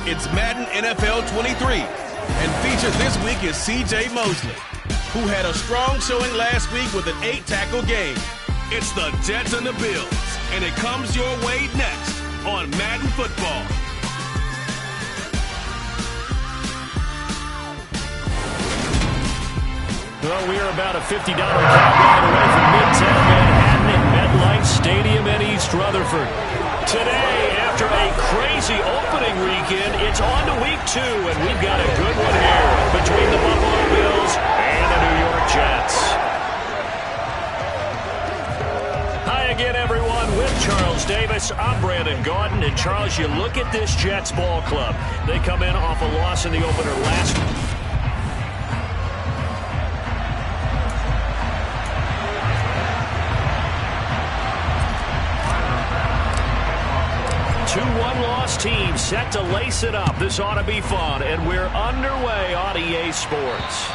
It's Madden NFL 23, and featured this week is C.J. Mosley, who had a strong showing last week with an 8-tackle game. It's the Jets and the Bills, and it comes your way next on Madden Football. Well, we are about a $50 cab ride away from Midtown Manhattan at MetLife Stadium in East Rutherford. Today, after a crazy opening weekend, it's on to week 2, and we've got a good one here between the Buffalo Bills and the New York Jets. Hi again, everyone. With Charles Davis, I'm Brandon Gaudin. And Charles, you look at this Jets ball club. They come in off a loss in the opener last week. 2-1 loss team set to lace it up. This ought to be fun, and we're underway on EA Sports.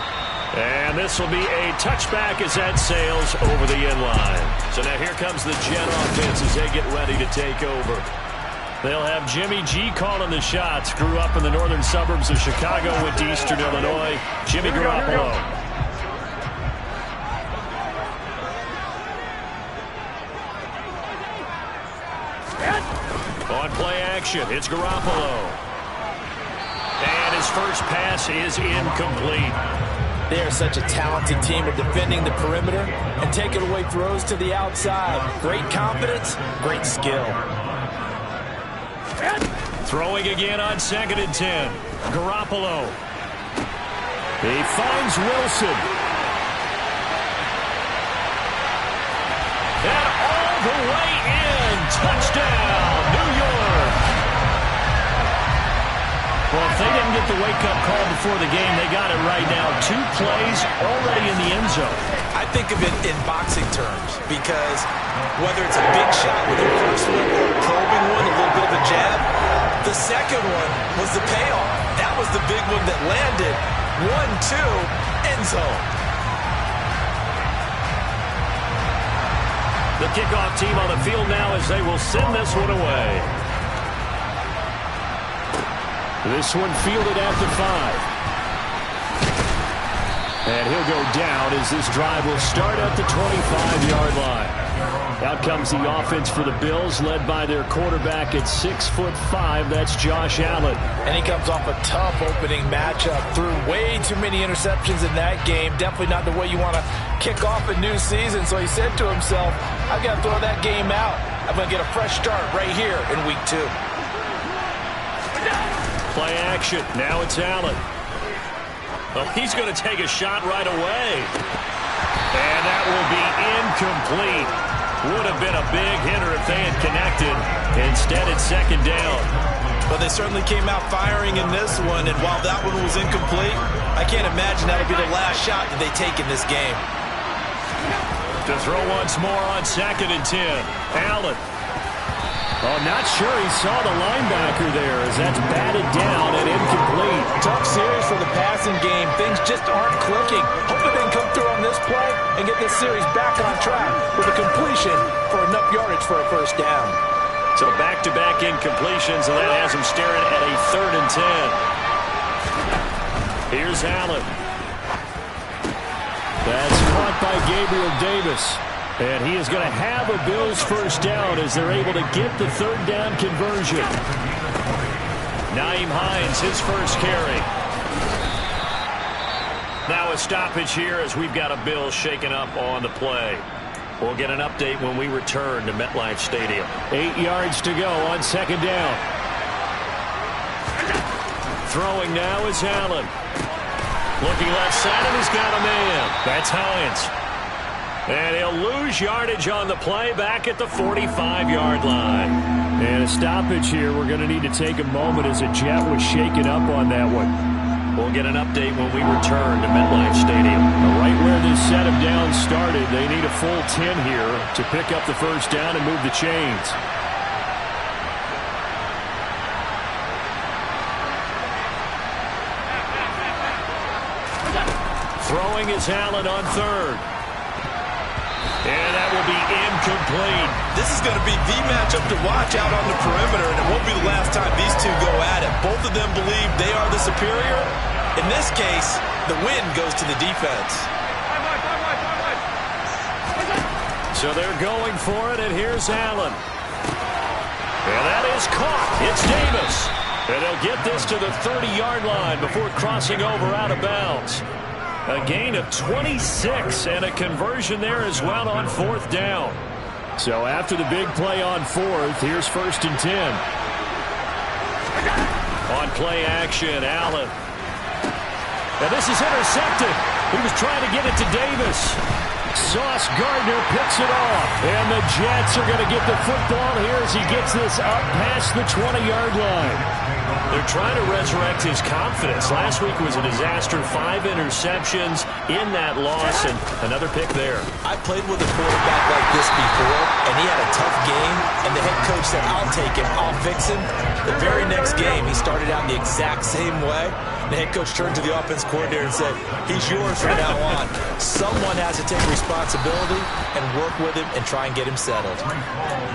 And this will be a touchback as that sails over the inline. So now here comes the Jet offense as they get ready to take over. They'll have Jimmy G calling the shots. Grew up in the northern suburbs of Chicago, went to Eastern Illinois. Jimmy Garoppolo. On play action, it's Garoppolo. And his first pass is incomplete. They are such a talented team at defending the perimeter and taking away throws to the outside. Great confidence, great skill. Throwing again on 2nd and 10. Garoppolo. He finds Wilson. And all the way in. Touchdown, New York. Well, if they didn't get the wake-up call before the game, they got it right now. 2 plays already in the end zone. I think of it in boxing terms because whether it's a big shot with the first one or a probing one, a little bit of a jab, the second one was the payoff. That was the big one that landed. 1-2, end zone. The kickoff team on the field now as they will send this one away. This one fielded at the 5. And he'll go down as this drive will start at the 25-yard line. Out comes the offense for the Bills, led by their quarterback at 6'5". That's Josh Allen. And he comes off a tough opening matchup. Threw way too many interceptions in that game. Definitely not the way you want to kick off a new season. So he said to himself, I've got to throw that game out. I'm going to get a fresh start right here in week 2. Play action. Now it's Allen. Well, he's going to take a shot right away. And that will be incomplete. Would have been a big hitter if they had connected. Instead, it's 2nd down. But they certainly came out firing in this one. And while that one was incomplete, I can't imagine that'll be the last shot that they take in this game. To throw once more on 2nd and 10. Allen. Oh, not sure he saw the linebacker there as that's batted down and incomplete. Tough series for the passing game. Things just aren't clicking. Hoping they can come through on this play and get this series back on track with a completion for enough yardage for a first down. So back-to-back incompletions, and that has him staring at a 3rd and 10. Here's Allen. That's caught by Gabriel Davis. And he is going to have a Bills first down as they're able to get the 3rd down conversion. Nyheim Hines, his first carry. Now a stoppage here as we've got a Bills shaken up on the play. We'll get an update when we return to MetLife Stadium. 8 yards to go on 2nd down. Throwing now is Allen. Looking left side, and he's got a man. That's Hines. And he'll lose yardage on the play back at the 45-yard line. And a stoppage here. We're going to need to take a moment as a Jet was shaken up on that one. We'll get an update when we return to MetLife Stadium. Right where this set of downs started, they need a full 10 here to pick up the first down and move the chains. Throwing is Allen on 3rd. And that will be incomplete. incomplete. This is going to be the matchup to watch out on the perimeter, and it won't be the last time these two go at it. Both of them believe they are the superior. In this case, the win goes to the defense. So they're going for it, and here's Allen. And that is caught. It's Davis. And he'll get this to the 30-yard line before crossing over out of bounds. A gain of 26 and a conversion there as well on 4th down. So after the big play on 4th, here's 1st and 10. On play action, Allen. And this is intercepted. He was trying to get it to Davis. Sauce Gardner picks it off. And the Jets are going to get the football here as he gets this up past the 20-yard line. They're trying to resurrect his confidence. Last week was a disaster. 5 interceptions in that loss, and another pick there. I played with a quarterback like this before, and he had a tough game, and the head coach said, I'll take him, I'll fix him. The very next game, he started out the exact same way. The head coach turned to the offense coordinator and said, he's yours from now on. Someone has to take responsibility and work with him and try and get him settled.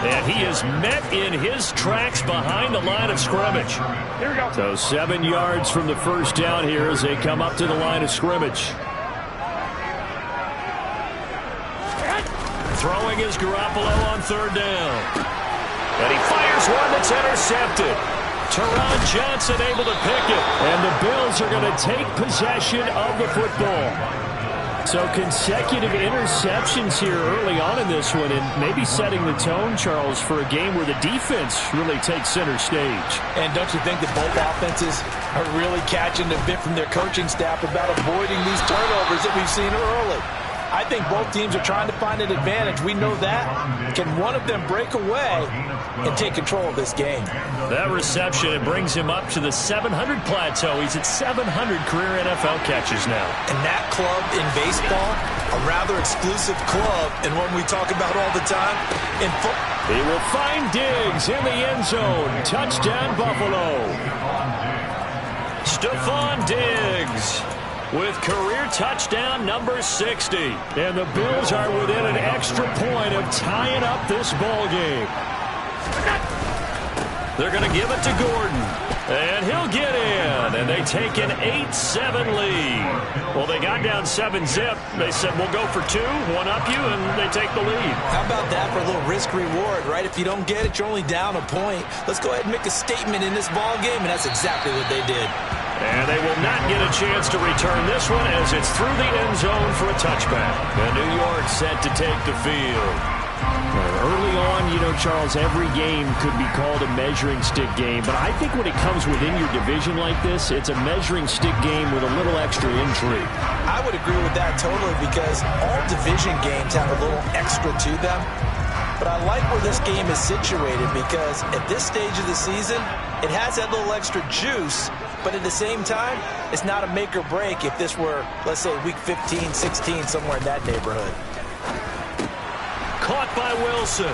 And he is met in his tracks behind the line of scrimmage. Here we go. So 7 yards from the first down here as they come up to the line of scrimmage. Throwing is Garoppolo on 3rd down. And he fires one that's intercepted. Teron Johnson able to pick it. And the Bills are going to take possession of the football. So consecutive interceptions here early on in this one, and maybe setting the tone, Charles, for a game where the defense really takes center stage. And don't you think that both offenses are really catching the bit from their coaching staff about avoiding these turnovers that we've seen early? I think both teams are trying to find an advantage. We know that. Can one of them break away and take control of this game? That reception, it brings him up to the 700 plateau. He's at 700 career NFL catches now. And that club in baseball, a rather exclusive club, and one we talk about all the time in football. He will find Diggs in the end zone. Touchdown, Buffalo. Stephon Diggs with career touchdown number 60. And the Bills are within an extra point of tying up this ball game. They're going to give it to Gordon. And he'll get in. And they take an 8-7 lead. Well, they got down 7-zip. They said, we'll go for 2, one up you, and they take the lead. How about that for a little risk-reward, right? If you don't get it, you're only down a point. Let's go ahead and make a statement in this ball game, and that's exactly what they did. And they will not get a chance to return this one as it's through the end zone for a touchback. And New York set to take the field. Early on, you know, Charles, every game could be called a measuring stick game. But I think when it comes within your division like this, it's a measuring stick game with a little extra intrigue. I would agree with that totally because all division games have a little extra to them. But I like where this game is situated because at this stage of the season, it has that little extra juice. But at the same time, it's not a make or break if this were, let's say, week 15, 16, somewhere in that neighborhood. Caught by Wilson.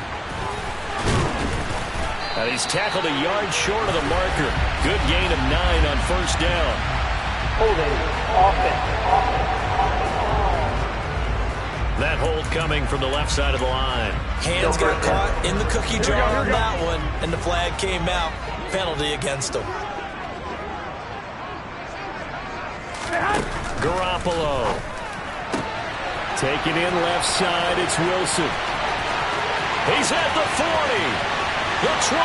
And he's tackled a yard short of the marker. Good gain of 9 on first down. Holding offense. That hold coming from the left side of the line. Hands got caught in the cookie jar on that one, and the flag came out. Penalty against him. Garoppolo. Taking in left side, it's Wilson. He's at the 40, the 20,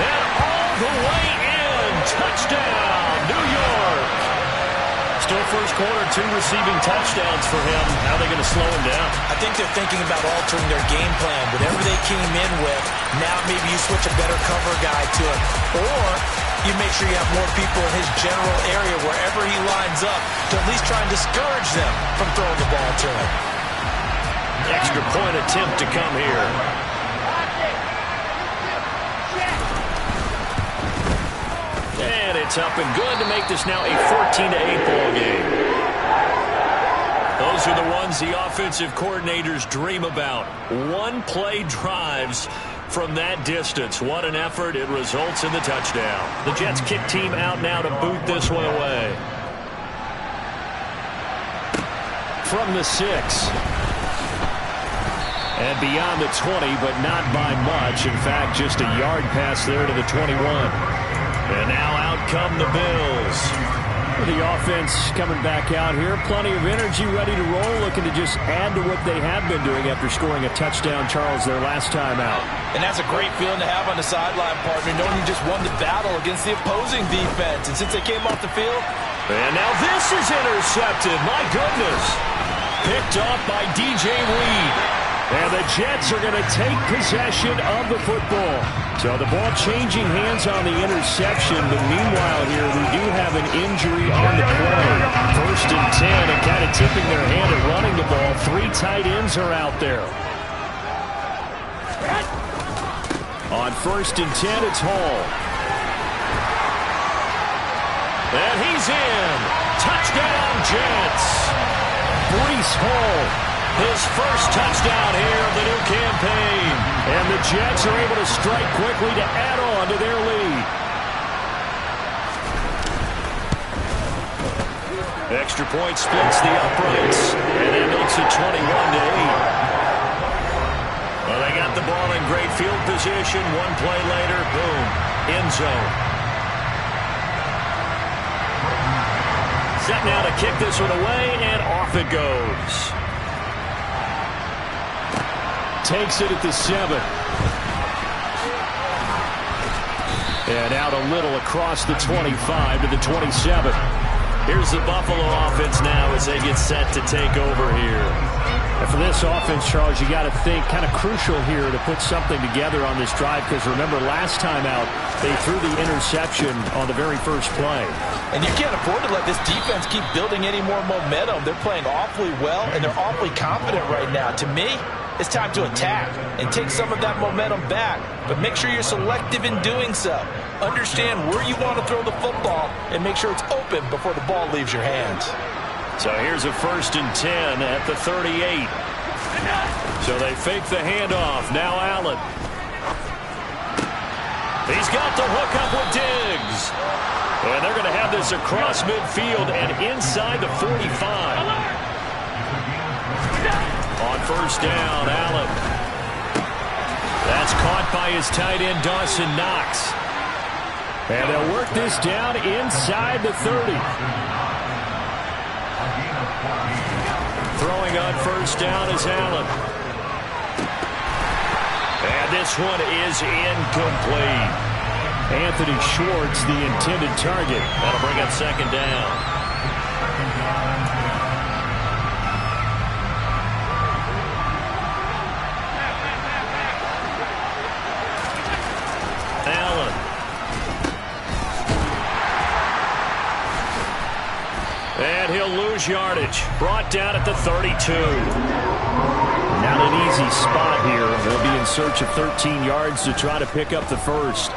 and all the way in. Touchdown, New York. Still first quarter, 2 receiving touchdowns for him. How are they going to slow him down? I think they're thinking about altering their game plan. Whatever they came in with, now maybe you switch a better cover guy to him. Or you make sure you have more people in his general area wherever he lines up to at least try and discourage them from throwing the ball to him. Extra point attempt to come here. And it's up and good to make this now a 14-8 ball game. Those are the ones the offensive coordinators dream about. One-play drives from that distance. What an effort. It results in the touchdown. The Jets kick team out now to boot this one away. From the 6. And beyond the 20, but not by much. In fact, just a yard pass there to the 21. And now out come the Bills. The offense coming back out here. Plenty of energy, ready to roll, looking to just add to what they have been doing after scoring a touchdown, Charles, their last time out. And that's a great feeling to have on the sideline, partner, knowing you just won the battle against the opposing defense. And since they came off the field... And now this is intercepted. My goodness. Picked off by DJ Reed. And the Jets are going to take possession of the football. So the ball changing hands on the interception. But meanwhile here, we do have an injury on the play. 1st and 10, and kind of tipping their hand at running the ball. 3 tight ends are out there. On 1st and 10, it's Hall. And he's in. Touchdown, Jets. Breece Hall. His first touchdown here of the new campaign. And the Jets are able to strike quickly to add on to their lead. Extra point splits the uprights. And it makes it 21-8. Well, they got the ball in great field position. One play later, boom, end zone. Set now to kick this one away, and off it goes. Takes it at the 7. And out a little across the 25 to the 27. Here's the Buffalo offense now as they get set to take over here. And for this offense, Charles, you got to think kind of crucial here to put something together on this drive, because remember last time out they threw the interception on the very first play. And you can't afford to let this defense keep building any more momentum. They're playing awfully well, and they're awfully confident right now. To me, it's time to attack and take some of that momentum back, but make sure you're selective in doing so. Understand where you want to throw the football and make sure it's open before the ball leaves your hands. So here's a 1st and 10 at the 38. So they fake the handoff. Now Allen. He's got the hook up with Diggs. And they're going to have this across midfield and inside the 45. On 1st down, Allen. That's caught by his tight end, Dawson Knox. And they'll work this down inside the 30. Throwing on 1st down is Allen. And this one is incomplete. Anthony Schwartz, the intended target. That'll bring up 2nd down. And he'll lose yardage. Brought down at the 32. Not an easy spot here. They'll be in search of 13 yards to try to pick up the first.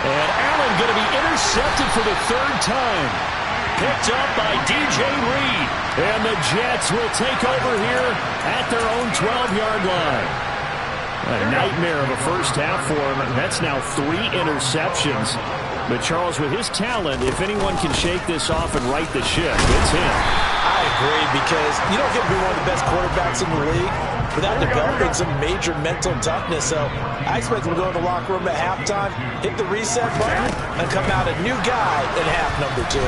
And Allen going to be intercepted for the 3rd time. Picked up by DJ Reed. And the Jets will take over here at their own 12-yard line. A nightmare of a first half for him. That's now 3 interceptions. But Charles, with his talent, if anyone can shake this off and right the ship, it's him. I agree, because you don't get to be one of the best quarterbacks in the league without developing some major mental toughness. So I expect him to go in the locker room at halftime, hit the reset button, and come out a new guy in half number 2.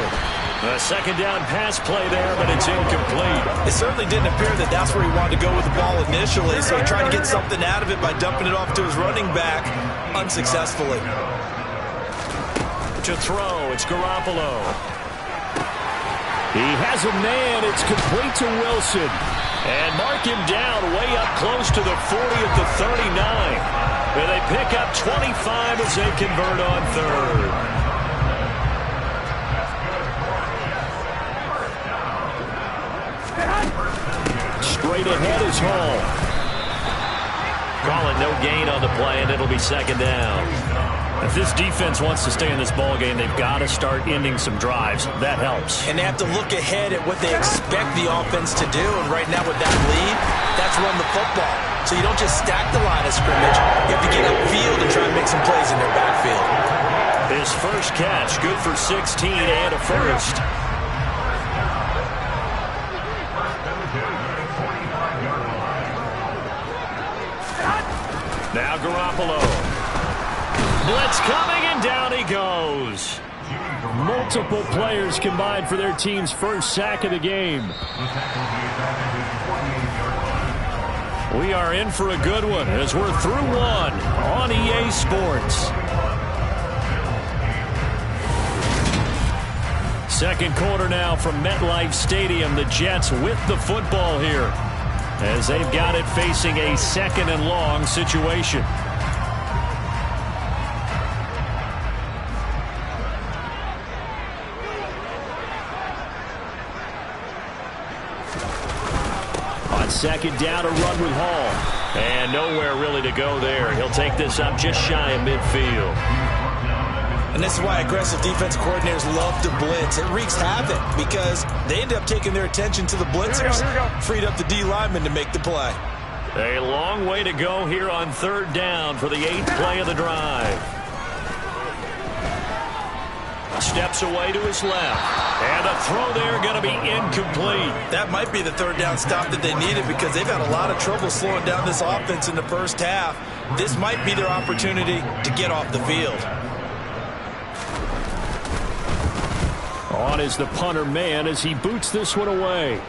A 2nd down pass play there, but it's incomplete. It certainly didn't appear that that's where he wanted to go with the ball initially, so he tried to get something out of it by dumping it off to his running back unsuccessfully. To throw, it's Garoppolo. He has a man. It's complete to Wilson. And mark him down way up close to the 40 at the 39. And they pick up 25 as they convert on 3rd. Straight ahead is Hall. Call it no gain on the play, and it'll be 2nd down. If this defense wants to stay in this ballgame, they've got to start ending some drives. That helps. And they have to look ahead at what they expect the offense to do. And right now with that lead, that's run the football. So you don't just stack the line of scrimmage. You have to get upfield and try and make some plays in their backfield. His first catch, good for 16 and a first. Now Garoppolo. Blitz coming, and down he goes. Multiple players combined for their team's first sack of the game. We are in for a good one as we're through one on EA Sports. Second quarter now from MetLife Stadium. The Jets with the football here as they've got it facing a second and long situation. Second down, a run with Hall. And nowhere really to go there. He'll take this up just shy of midfield. And this is why aggressive defensive coordinators love to blitz. It wreaks havoc because they end up taking their attention to the blitzers, freed up the D lineman to make the play. A long way to go here on third down for the 8th play of the drive. Steps away to his left. And the throw there going to be incomplete. That might be the third down stop that they needed because they've had a lot of trouble slowing down this offense in the first half. This might be their opportunity to get off the field. On is the punter man as he boots this one away.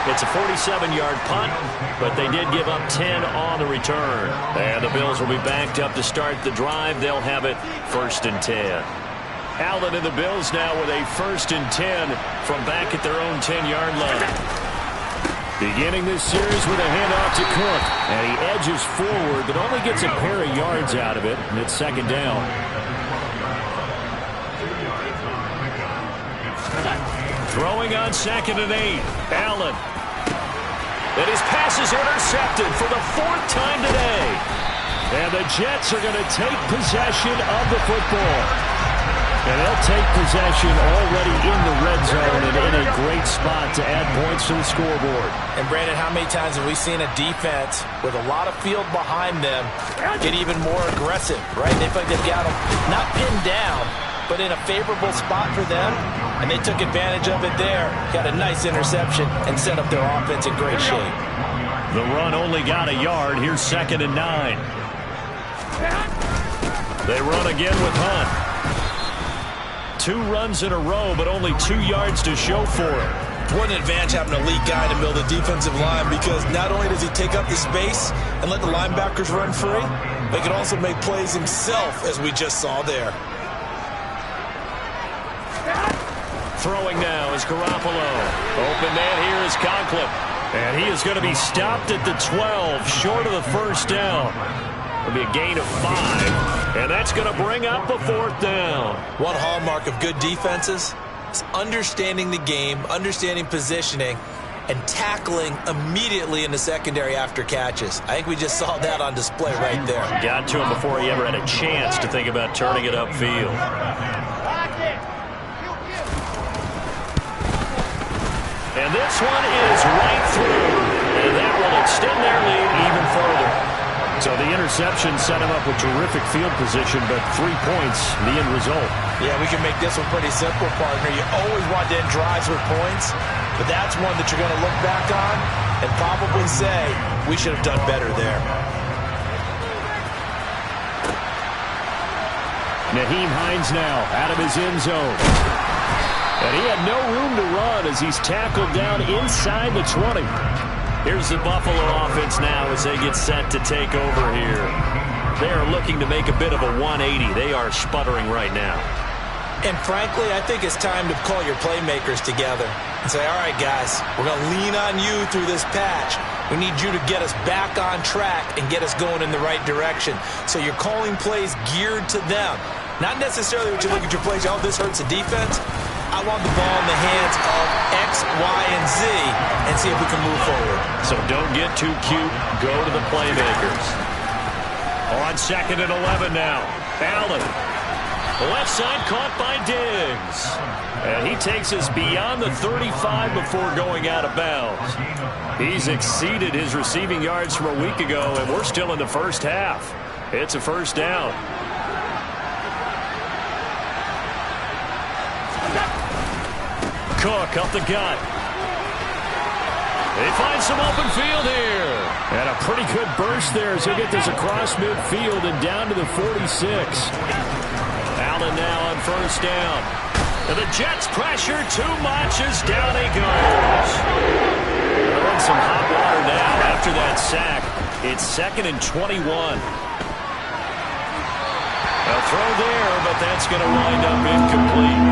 It's a 47-yard punt, but they did give up 10 on the return. And the Bills will be backed up to start the drive. They'll have it 1st and 10. Allen and the Bills now with a 1st and 10 from back at their own 10-yard line. Beginning this series with a handoff to Cook. And he edges forward, but only gets a pair of yards out of it. And it's second down. Throwing on 2nd and 8. Allen. And his pass is intercepted for the 4th time today. And the Jets are going to take possession of the football. And they'll take possession already in the red zone and in a great spot to add points to the scoreboard. And Brandon, how many times have we seen a defense with a lot of field behind them get even more aggressive, right? They feel like they've got them not pinned down, but in a favorable spot for them, and they took advantage of it there. Got a nice interception and set up their offense in great shape. The run only got a yard. Here's 2nd and 9. They run again with Hunt. 2 runs in a row, but only 2 yards to show for it. What an advantage having an elite guy to build a defensive line because not only does he take up the space and let the linebackers run free, but he can also make plays himself, as we just saw there. Throwing now is Garoppolo. Open man here is Conklin. And he is going to be stopped at the 12, short of the 1st down. It'll be a gain of 5. And that's going to bring up a 4th down. One hallmark of good defenses is understanding the game, understanding positioning, and tackling immediately in the secondary after catches. I think we just saw that on display right there. Got to him before he ever had a chance to think about turning it upfield. And this one is right through. And that will extend their lead even further. So the interception set him up with terrific field position, but 3 points, the end result. Yeah, we can make this one pretty simple, partner. You always want to end drives with points, but that's one that you're going to look back on and probably say, we should have done better there. Nyheim Hines now out of his end zone. And he had no room to run as he's tackled down inside the 20. Here's the Buffalo offense now as they get set to take over here. They are looking to make a bit of a 180. They are sputtering right now. And frankly, I think it's time to call your playmakers together and say, all right, guys, we're going to lean on you through this patch. We need you to get us back on track and get us going in the right direction. So you're calling plays geared to them. Not necessarily what you look at your plays, oh, this hurts the defense. I want the ball in the hands of X, Y, and Z and see if we can move forward. So don't get too cute. Go to the playmakers. On 2nd and 11 now. Allen. The left side caught by Diggs. And he takes us beyond the 35 before going out of bounds. He's exceeded his receiving yards from a week ago, and we're still in the first half. It's a 1st down. Cook up the gut. They find some open field here. And a pretty good burst there as he'll get this across midfield and down to the 46. Allen now on first down. And the Jets pressure too much as down he goes. They're in some hot water now after that sack. It's 2nd and 21. A throw there, but that's going to wind up incomplete.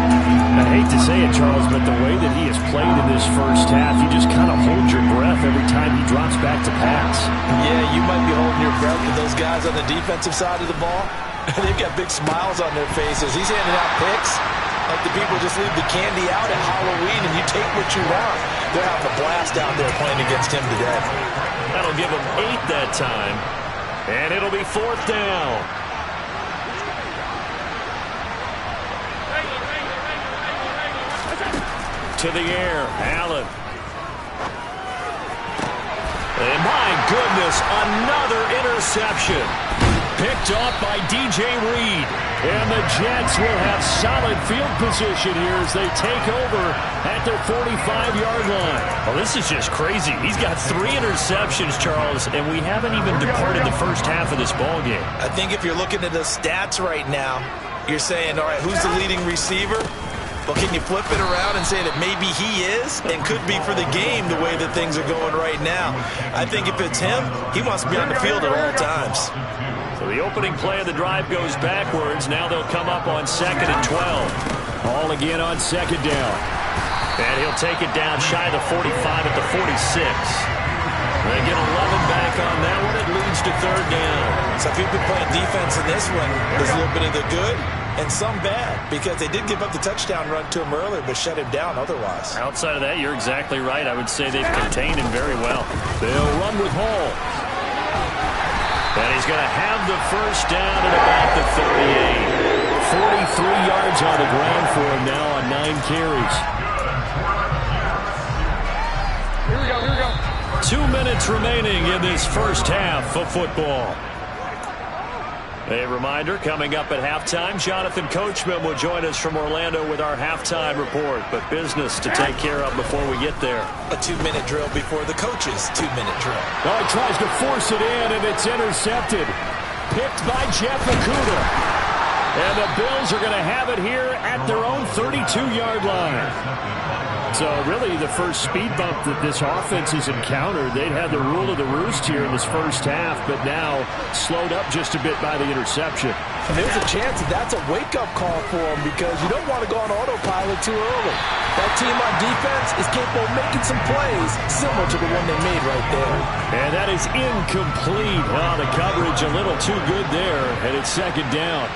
I hate to say it, Charles, but the way that he has played in this first half, you just kind of hold your breath every time he drops back to pass. Yeah, you might be holding your breath with those guys on the defensive side of the ball. They've got big smiles on their faces. He's handing out picks like the people just leave the candy out at Halloween and you take what you want. They're having a blast out there playing against him today. That'll give him 8 that time. And it'll be 4th down. To the air, Allen. And my goodness, another interception. Picked off by DJ Reed. And the Jets will have solid field position here as they take over at their 45-yard line. Well, this is just crazy. He's got 3 interceptions, Charles, and we haven't even departed the first half of this ballgame. I think if you're looking at the stats right now, you're saying, all right, who's the leading receiver? Well, can you flip it around and say that maybe he is and could be for the game the way that things are going right now? I think if it's him, he wants to be on the field at all times. So the opening play of the drive goes backwards. Now they'll come up on 2nd and 12. Ball again on 2nd down. And he'll take it down shy of the 45 at the 46. They get 11 back on that one. It leads to 3rd down. So if you've been playing defense in this one, there's a little bit of the good and some bad, because they did give up the touchdown run to him earlier, but shut him down otherwise. Outside of that, you're exactly right. I would say they've contained him very well. They'll run with Hall. And he's going to have the first down at about the 38. 43 yards on the ground for him now on 9 carries. Here we go. 2 minutes remaining in this first half of football. A reminder, coming up at halftime, Jonathan Coachman will join us from Orlando with our halftime report. But business to take care of before we get there. A 2-minute drill before the coach's 2-minute drill. Oh, he tries to force it in, and it's intercepted. Picked by Jeff Okudah. And the Bills are going to have it here at their own 32-yard line. So really the first speed bump that this offense has encountered, they'd had the rule of the roost here in this first half, but now slowed up just a bit by the interception. And there's a chance that that's a wake-up call for them, because you don't want to go on autopilot too early. That team on defense is capable of making some plays similar to the one they made right there. And that is incomplete. Oh, the coverage a little too good there, and it's 2nd down.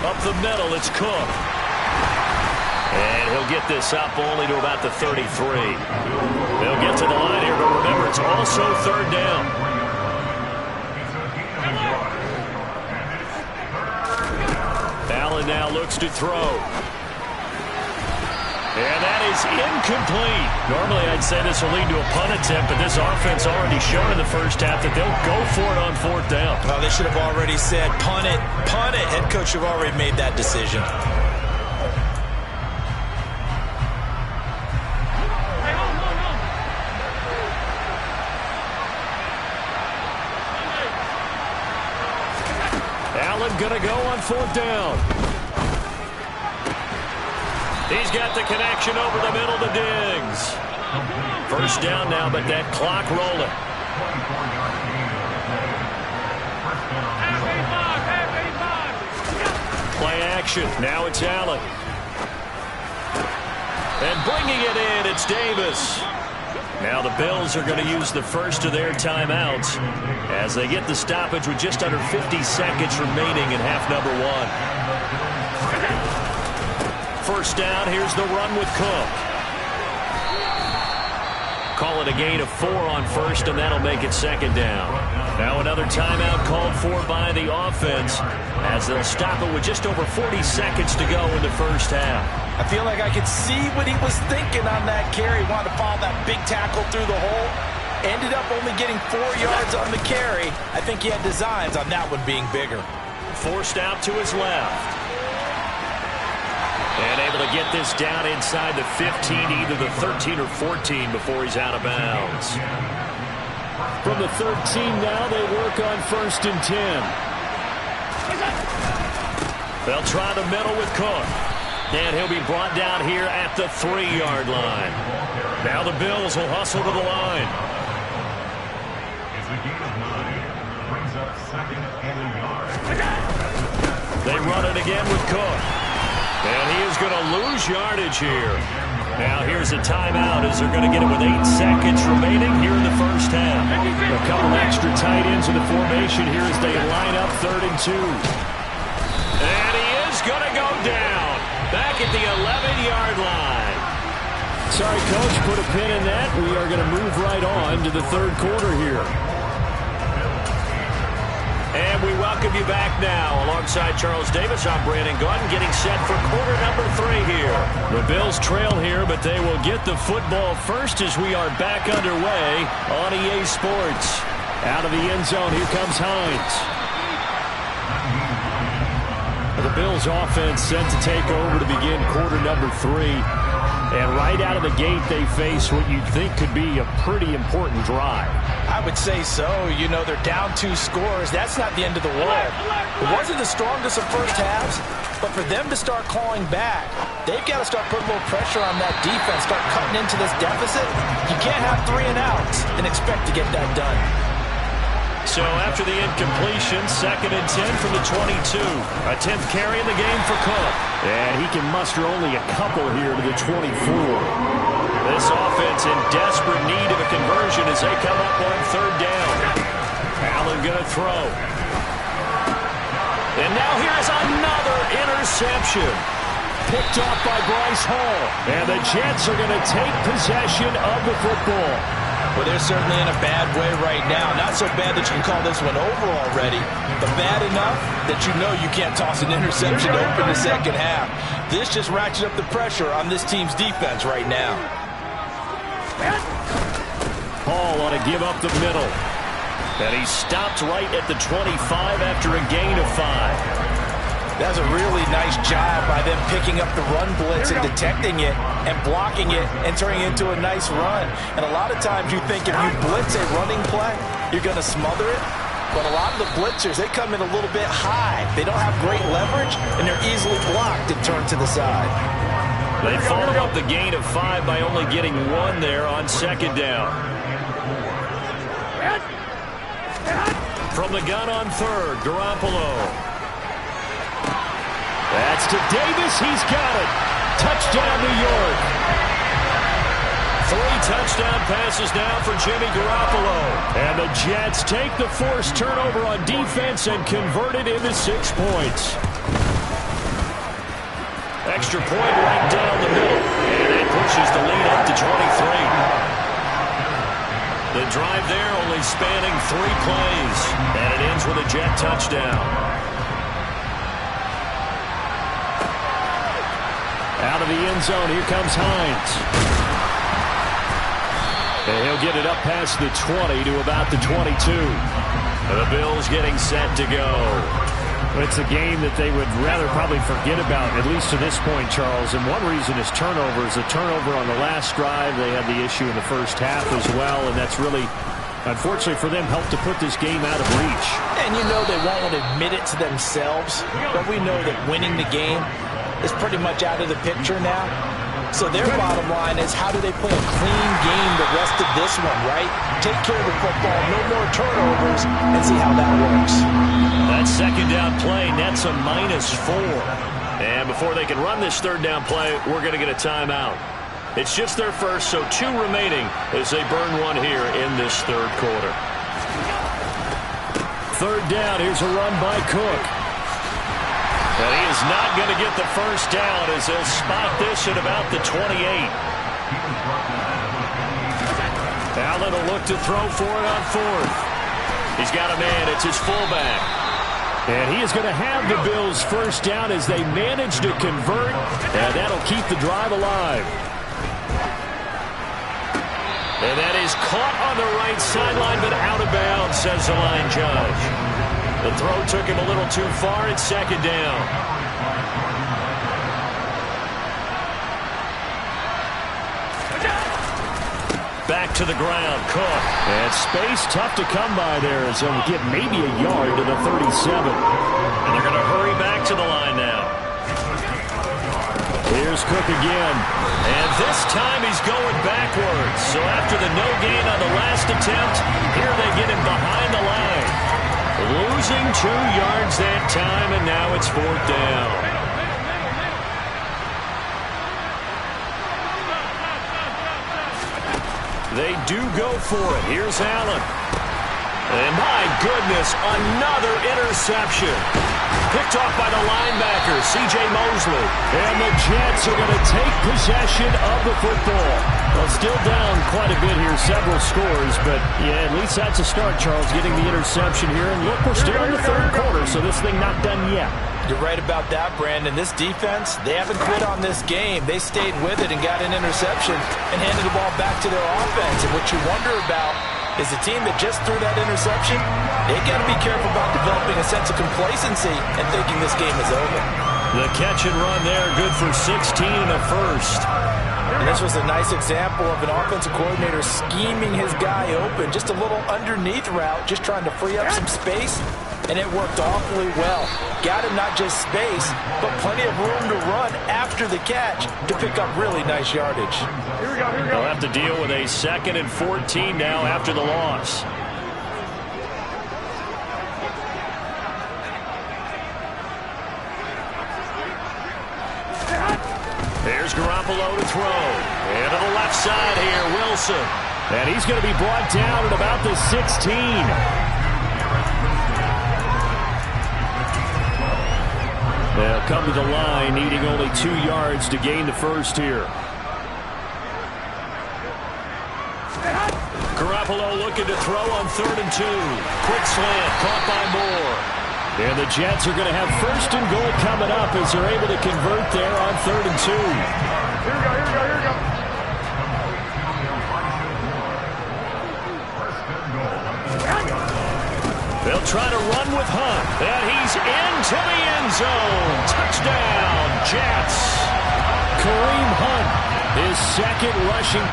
Up the middle, it's Cook. And he'll get this up only to about the 33. They'll get to the line here, but remember, it's also 3rd down. Allen now looks to throw. And that is incomplete. Normally, I'd say this will lead to a punt attempt, but this offense already shown in the first half that they'll go for it on 4th down. Oh, they should have already said, punt it, punt it. Head coach should have already made that decision. Going to go on 4th down. He's got the connection over the middle to Diggs. First down now, but that clock rolling. Play action. Now it's Allen. And bringing it in, it's Davis. Now the Bills are going to use the first of their timeouts as they get the stoppage with just under 50 seconds remaining in half number 1. First down, here's the run with Cook. Call it a gain of 4 on first, and that'll make it 2nd down. Now another timeout called for by the offense as they'll stop it with just over 40 seconds to go in the first half. I feel like I could see what he was thinking on that carry. Wanted to follow that big tackle through the hole. Ended up only getting 4 yards on the carry. I think he had designs on that one being bigger. Forced out to his left. And able to get this down inside the 15, either the 13 or 14 before he's out of bounds. From the 13 now, they work on 1st and 10. They'll try the middle with Cook. And he'll be brought down here at the 3-yard line. Now the Bills will hustle to the line. It's a gain of 9. Brings up 2nd and a yard. They run it again with Cook. And he is going to lose yardage here. Now here's a timeout as they're going to get it with 8 seconds remaining here in the first half. A couple extra tight ends in the formation here as they line up 3rd and 2. And he is going to go down back at the 11-yard line. Sorry, Coach, put a pin in that. We are going to move right on to the 3rd quarter here. And we welcome you back now. Alongside Charles Davis, I'm Brandon Gordon, getting set for quarter number 3 here. The Bills trail here, but they will get the football first as we are back underway on EA Sports. Out of the end zone, here comes Hines. The Bills offense set to take over to begin quarter number 3. And right out of the gate, they face what you'd think could be a pretty important drive. I would say so. You know, they're down 2 scores. That's not the end of the world. It wasn't the strongest of first halves, but for them to start clawing back, they've got to start putting a little pressure on that defense, start cutting into this deficit. You can't have 3 and outs and expect to get that done. So after the incompletion, 2nd and 10 from the 22. A 10th carry in the game for Cook. And he can muster only a couple here to the 24. This offense in desperate need of a conversion as they come up on 3rd down. Allen going to throw. And now here's another interception. Picked off by Bryce Hall. And the Jets are going to take possession of the football. Well, they're certainly in a bad way right now. Not so bad that you can call this one over already, but bad enough that you know you can't toss an interception to open the second half. This just ratchets up the pressure on this team's defense right now. Hall ought to give up the middle. And he stopped right at the 25 after a gain of 5. That's a really nice job by them picking up the run blitz and detecting it and blocking it and turning it into a nice run. And a lot of times you think if you blitz a running play, you're going to smother it. But a lot of the blitzers, they come in a little bit high. They don't have great leverage, and they're easily blocked and turned to the side. They followed up the gain of 5 by only getting 1 there on 2nd down. From the gun on 3rd, Garoppolo. That's to Davis. He's got it. Touchdown, New York. 3 touchdown passes now for Jimmy Garoppolo. And the Jets take the forced turnover on defense and convert it into 6 points. Extra point right down the middle. And that pushes the lead up to 23. The drive there only spanning 3 plays. And it ends with a Jet touchdown. Out of the end zone, here comes Hines. And he'll get it up past the 20 to about the 22. The Bills getting set to go. It's a game that they would rather probably forget about, at least to this point, Charles. And one reason is turnovers. A turnover on the last drive. They had the issue in the first half as well, and that's really, unfortunately for them, helped to put this game out of reach. And you know they won't admit it to themselves, but we know that winning the game is pretty much out of the picture now. So their bottom line is, how do they play a clean game the rest of this one, right? Take care of the football, no more turnovers, and see how that works. That 2nd down play nets a -4. And before they can run this 3rd down play, we're going to get a timeout. It's just their first, so 2 remaining as they burn 1 here in this 3rd quarter. 3rd down, here's a run by Cook. And he is not going to get the first down as they'll spot this at about the 28. Allen will look to throw for it on 4th. He's got a man. It's his fullback. And he is going to have the Bills first down as they manage to convert. And that'll keep the drive alive. And that is caught on the right sideline, but out of bounds, says the line judge. The throw took him a little too far. It's 2nd down. back to the ground. Cook. And space tough to come by there, as he'll get maybe a yard to the 37. And they're going to hurry back to the line now. Here's Cook again. And this time he's going backwards. So after the no gain on the last attempt, here they get him behind the line. Losing 2 yards that time, and now it's 4th down. They do go for it. Here's Allen. And my goodness, another interception. Picked off by the linebacker, C.J. Mosley. And the Jets are going to take possession of the football. Well, still down quite a bit here, several scores, but yeah, at least that's a start, Charles, getting the interception here. And look, we're still in the 3rd quarter, so this thing not done yet. You're right about that, Brandon. This defense, they haven't quit on this game. They stayed with it and got an interception and handed the ball back to their offense. And what you wonder about is the team that just threw that interception, they got to be careful about developing a sense of complacency and thinking this game is over. The catch and run there, good for 16 and a first. And this was a nice example of an offensive coordinator scheming his guy open. Just a little underneath route, just trying to free up some space, and it worked awfully well. Got him not just space, but plenty of room to run after the catch to pick up really nice yardage. Here we go, here we go. They'll have to deal with a 2nd and 14 now after the loss. Here's Garoppolo to throw. And to the left side here, Wilson. And he's going to be brought down at about the 16. They'll come to the line, needing only 2 yards to gain the first here. Garoppolo looking to throw on 3rd and 2. Quick slant, caught by Moore. And the Jets are going to have 1st and goal coming up as they're able to convert there on 3rd and 2. Here we go, here we go, here we go. They'll try to run with Hunt. And he's into the end zone. Touchdown, Jets. Kareem Hunt, his 2nd rushing.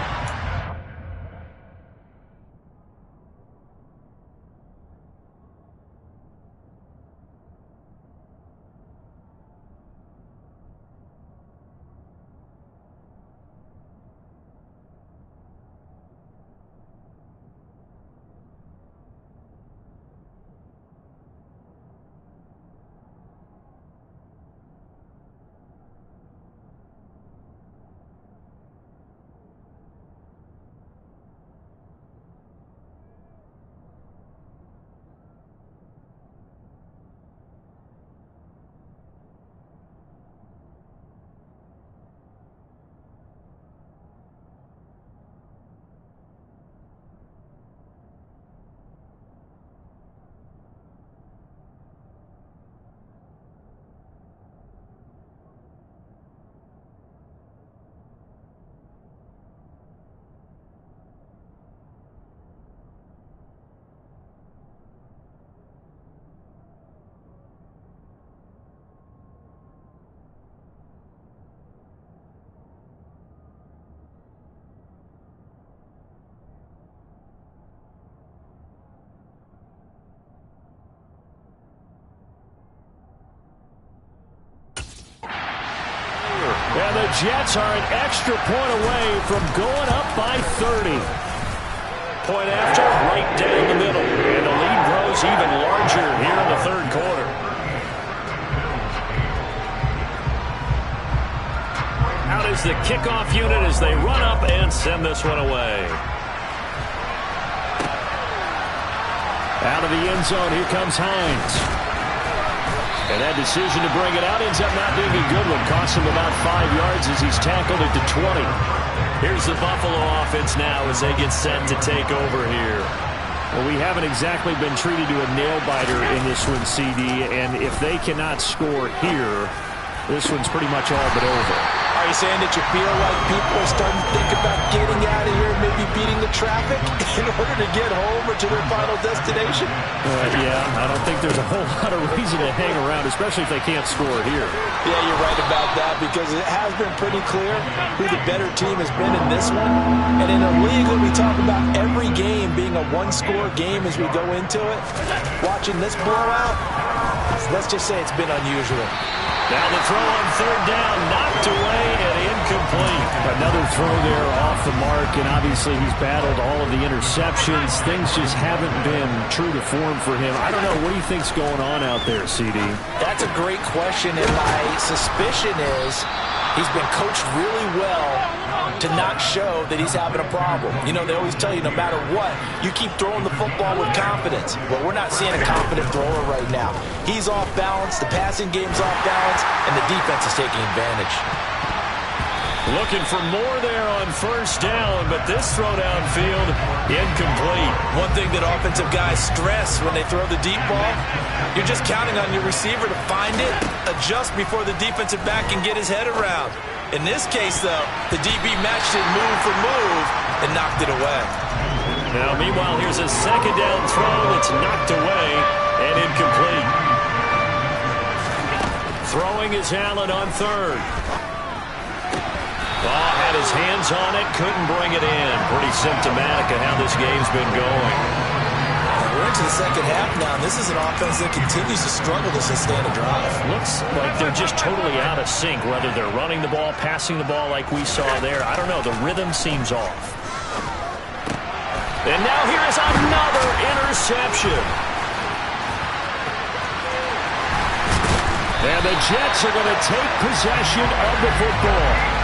And the Jets are an extra point away from going up by 30. Point after, right down the middle. And the lead grows even larger here in the 3rd quarter. Out is the kickoff unit as they run up and send this one away. Out of the end zone, here comes Hines. And that decision to bring it out ends up not being a good one. Costs him about 5 yards as he's tackled at the 20. Here's the Buffalo offense now as they get set to take over here. Well, we haven't exactly been treated to a nail-biter in this one, CD. And if they cannot score here, this one's pretty much all but over. Are you saying that you feel like people are starting to think about getting out of here, maybe beating the traffic in order to get home or to their final destination? Yeah, I don't think there's a whole lot of reason to hang around, especially if they can't score here. Yeah, you're right about that, because it has been pretty clear who the better team has been in this one. And in a league where we talk about every game being a one-score game as we go into it, watching this blowout, let's just say it's been unusual. Now the throw on third down, knocked away and incomplete. Another throw there off the mark, and obviously he's battled all of the interceptions. Things just haven't been true to form for him. I don't know. What do you think's going on out there, CD? That's a great question, and my suspicion is he's been coached really well to not show that he's having a problem. You know, they always tell you no matter what, you keep throwing the football with confidence. Well, we're not seeing a confident thrower right now. He's off balance, the passing game's off balance, and the defense is taking advantage. Looking for more there on first down, but this throw downfield, incomplete. One thing that offensive guys stress when they throw the deep ball, you're just counting on your receiver to find it, adjust before the defensive back can get his head around. In this case, though, the DB matched it move for move and knocked it away. Now, meanwhile, here's a second down throw that's knocked away and incomplete. Throwing is Allen on third. Oh, had his hands on it, couldn't bring it in. Pretty symptomatic of how this game's been going. We're into the second half now, and this is an offense that continues to struggle to sustain a drive. Looks like they're just totally out of sync, whether they're running the ball, passing the ball like we saw there. I don't know. The rhythm seems off. And now here is another interception. And the Jets are going to take possession of the football.